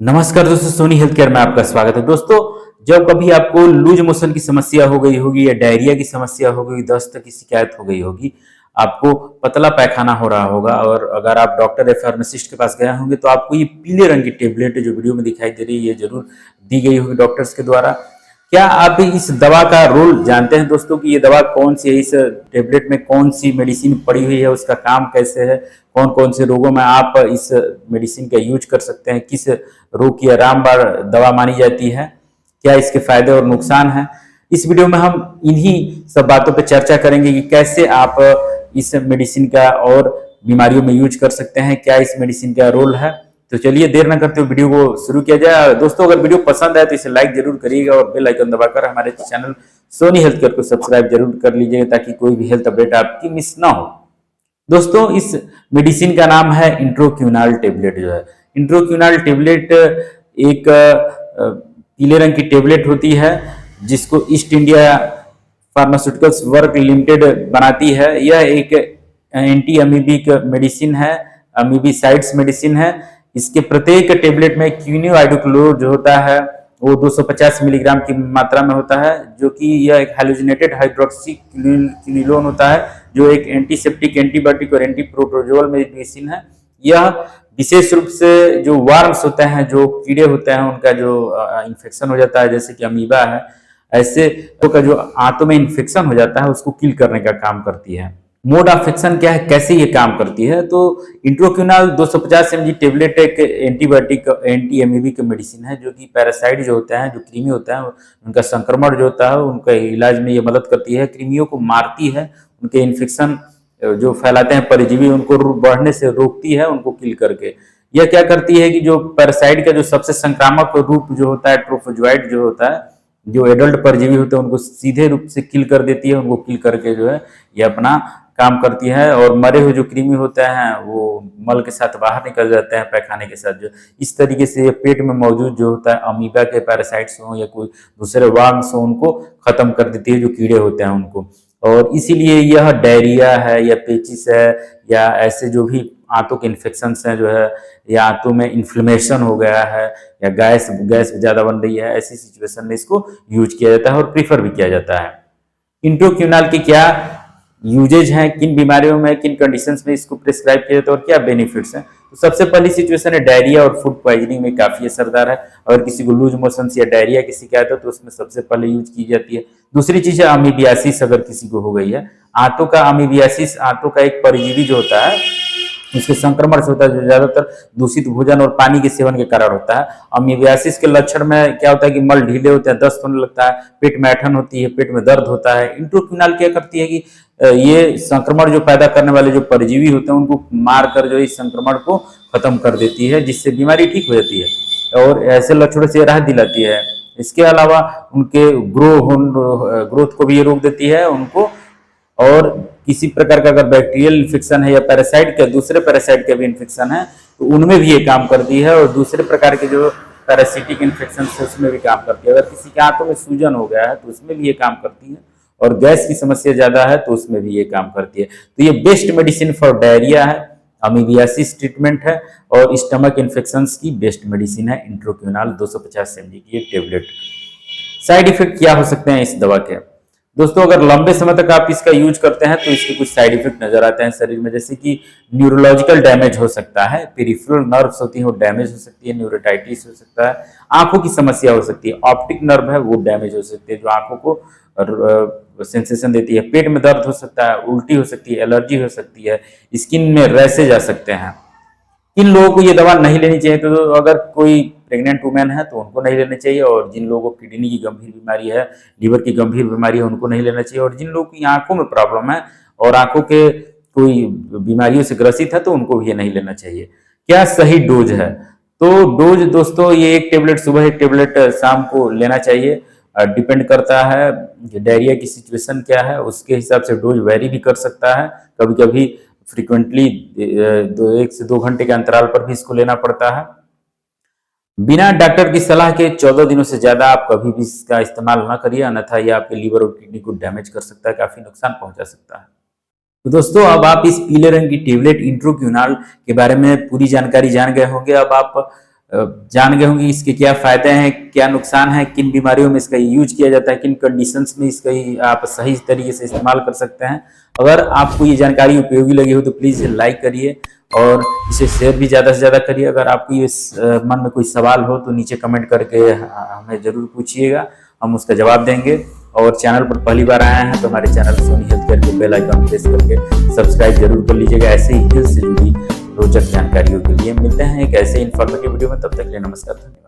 नमस्कार दोस्तों, Soni health care में आपका स्वागत है। दोस्तों, जब कभी आपको लूज मोशन की समस्या हो गई होगी या डायरिया की समस्या हो गई, दस्त की शिकायत हो गई होगी, आपको पतला पैखाना हो रहा होगा और अगर आप डॉक्टर या फार्मासिस्ट के पास गए होंगे तो आपको ये पीले रंग की टेबलेट जो वीडियो में दिखाई दे रही है ये जरूर दी गई होगी डॉक्टर्स के द्वारा। क्या आप इस दवा का रोल जानते हैं दोस्तों कि ये दवा कौन सी है, इस टेबलेट में कौन सी मेडिसिन पड़ी हुई है, उसका काम कैसे है, कौन कौन से रोगों में आप इस मेडिसिन का यूज कर सकते हैं, किस रोग की रामबाण दवा मानी जाती है, क्या इसके फायदे और नुकसान हैं। इस वीडियो में हम इन्हीं सब बातों पर चर्चा करेंगे कि कैसे आप इस मेडिसिन का और बीमारियों में यूज कर सकते हैं, क्या इस मेडिसिन का रोल है। तो चलिए देर न करते हुए वीडियो को शुरू किया जाए। दोस्तों, अगर वीडियो पसंद आए तो इसे लाइक जरूर करिएगा और बेल आइकन दबाकर हमारे चैनल सोनी हेल्थ केयर को सब्सक्राइब जरूर कर लीजिएगा ताकि कोई भी हेल्थ अपडेट आपकी मिस ना हो। दोस्तों, इस मेडिसिन का नाम है इंट्रोक्यूनाल टेबलेट। जो है इंट्रोक्यूनाल टेबलेट एक पीले रंग की टेबलेट होती है जिसको east India pharmaceuticals work limited बनाती है। यह एक एंटी अमीबिक मेडिसिन है, अमीबिसाइड्स मेडिसिन है। इसके प्रत्येक टेबलेट में क्विनोआइडोक्लोर जो होता है वो 250 मिलीग्राम की मात्रा में होता है, जो कि यह एक हाइलोजिनेटेड हाइड्रोक्सी क्विनोलोन होता है जो एक एंटीसेप्टिक, एंटीबायोटिक और एंटी प्रोटोजोअल मेडिसिन है। यह विशेष रूप से जो वार्म्स होते हैं, जो कीड़े होते हैं, उनका जो इन्फेक्शन हो जाता है जैसे कि अमीबा है, ऐसे तो का जो आंतों में इन्फेक्शन हो जाता है उसको किल करने का काम करती है। मोड ऑफ एक्शन क्या है, कैसे ये काम करती है, तो इंट्रोक्यूनाल 250 mg टेबलेट एक एंटीबायोटिक, एंटी एमीबिक मेडिसिन है जो कि पैरासाइट जो होता है, जो कृमि होता है, उनका संक्रमण जो होता है उनका इलाज में ये मदद करती है, कृमियों को मारती है, उनके इन्फेक्शन जो फैलाते हैं परजीवी उनको बढ़ने से रोकती है, उनको किल करके। यह क्या करती है कि जो पैरासाइट का जो सबसे संक्रामक रूप जो होता है, ट्रोफोजोइट जो होता है, जो एडल्ट परजीवी होते हैं उनको सीधे रूप से किल कर देती है। उनको किल करके जो है ये अपना काम करती है और मरे हुए जो कृमि होते हैं वो मल के साथ बाहर निकल जाते हैं पैखाने के साथ। जो इस तरीके से ये पेट में मौजूद जो होता है अमीबा के पैरासाइट्स हो या कोई दूसरे वार्म्स हो उनको खत्म कर देती है, जो कीड़े होते हैं उनको। और इसीलिए यह डायरिया है या पेचिस है या ऐसे जो भी आंतों के इन्फेक्शन हैं जो है, या आंतों में इन्फ्लेमेशन हो गया है या गैस गैस ज्यादा बन रही है, ऐसी सिचुएशन में इसको यूज किया जाता है और प्रीफर भी किया जाता है। इंट्रोक्यूनाल की क्या यूजेज हैं, किन बीमारियों में, किन कंडीशंस में इसको प्रिस्क्राइब किया जाता है और क्या बेनिफिट्स हैं। तो सबसे पहली सिचुएशन है डायरिया और फूड पॉइजनिंग में काफी असरदार है। अगर किसी को लूज मोशन या डायरिया की शिकायत है तो उसमें सबसे पहले यूज की जाती है। दूसरी चीज है अमीबियासिस, अगर किसी को हो गई है आंतों का अमीबियासिस, आंतों का एक परजीवी जो होता है उसके संक्रमण से होता है, जो ज्यादातर दूषित भोजन और पानी के सेवन के कारण होता है। अमीबियासिस के लक्षण में क्या होता है कि मल ढीले होते हैं, दस्त होने लगता है, पेट में ऐंठन होती है, पेट में दर्द होता है। इंट्रोक्यूनाल क्या करती है कि ये संक्रमण जो पैदा करने वाले जो परजीवी होते हैं उनको मार कर जो इस संक्रमण को खत्म कर देती है, जिससे बीमारी ठीक हो जाती है और ऐसे लक्षणों से राहत दिलाती है। इसके अलावा उनके ग्रोथ को भी ये रोक देती है उनको, और किसी प्रकार का अगर बैक्टीरियल इन्फेक्शन है या पैरासाइट का, दूसरे पैरासाइट का भी इन्फेक्शन है तो उनमें भी ये काम करती है, और दूसरे प्रकार के जो पैरासिटिक इन्फेक्शन है उसमें भी काम करती है। अगर किसी के आंतों में सूजन हो गया है तो उसमें भी ये काम करती है, और गैस की समस्या ज्यादा है तो उसमें भी ये काम करती है। तो ये बेस्ट मेडिसिन फॉर डायरिया है, अमीबियासिस ट्रीटमेंट है और स्टमक इन्फेक्शंस की बेस्ट मेडिसिन है इंट्रोक्यूनाल 250 mg की एक टेबलेट। साइड इफेक्ट क्या हो सकते हैं इस दवा के? दोस्तों, अगर लंबे समय तक आप इसका यूज करते हैं तो इसके कुछ साइड इफेक्ट नजर आते हैं शरीर में, जैसे कि न्यूरोलॉजिकल डैमेज हो सकता है, पेरिफेरल नर्व्स होती है वो डैमेज हो सकती है, न्यूरोटाइटिस हो सकता है, आंखों की समस्या हो सकती है, ऑप्टिक नर्व है वो डैमेज हो सकती है जो आंखों को सेंसेशन देती है, पेट में दर्द हो सकता है, उल्टी हो सकती है, एलर्जी हो सकती है, स्किन में रैशेज आ सकते हैं। किन लोगों को ये दवा नहीं लेनी चाहिए? तो अगर कोई प्रेग्नेंट वुमेन है तो उनको नहीं लेना चाहिए, और जिन लोगों को किडनी की गंभीर बीमारी है, लीवर की गंभीर बीमारी है, उनको नहीं लेना चाहिए, और जिन लोगों की आंखों में प्रॉब्लम है और आंखों के कोई बीमारियों से ग्रसित है तो उनको भी ये नहीं लेना चाहिए। क्या सही डोज है? तो डोज दोस्तों, ये एक टेबलेट सुबह, एक टेबलेट शाम को लेना चाहिए। डिपेंड करता है डायरिया की सिचुएशन क्या है, उसके हिसाब से डोज वेरी भी कर सकता है। कभी कभी फ्रिक्वेंटली 1 से 2 घंटे के अंतराल पर भी इसको लेना पड़ता है। बिना डॉक्टर की सलाह के 14 दिनों से ज्यादा आप कभी भी इसका इस्तेमाल ना करिए, अन्यथा ये आपके लीवर और किडनी को डैमेज कर सकता है, काफी नुकसान पहुंचा सकता है। तो दोस्तों, अब आप इस पीले रंग की टेबलेट इंट्रोक्यूनाल के बारे में पूरी जानकारी जान गए होंगे। अब आप जान गए होंगे इसके क्या फायदे हैं, क्या नुकसान है, किन बीमारियों में इसका यूज किया जाता है, किन कंडीशंस में इसका आप सही तरीके से इस्तेमाल कर सकते हैं। अगर आपको ये जानकारी उपयोगी लगी हो तो प्लीज़ लाइक करिए और इसे शेयर भी ज़्यादा से ज़्यादा करिए। अगर आपको ये मन में कोई सवाल हो तो नीचे कमेंट करके हमें ज़रूर पूछिएगा, हम उसका जवाब देंगे। और चैनल पर पहली बार आए हैं तो हमारे चैनल सोनी हेल्थ केयर को बेल आइकन प्रेस करके सब्सक्राइब जरूर कर लीजिएगा। ऐसे ही हेल्थ से जुड़ी रोचक जानकारियों के लिए मिलते हैं एक ऐसे इन्फॉर्मेटिव वीडियो में, तब तक के लिए नमस्कार।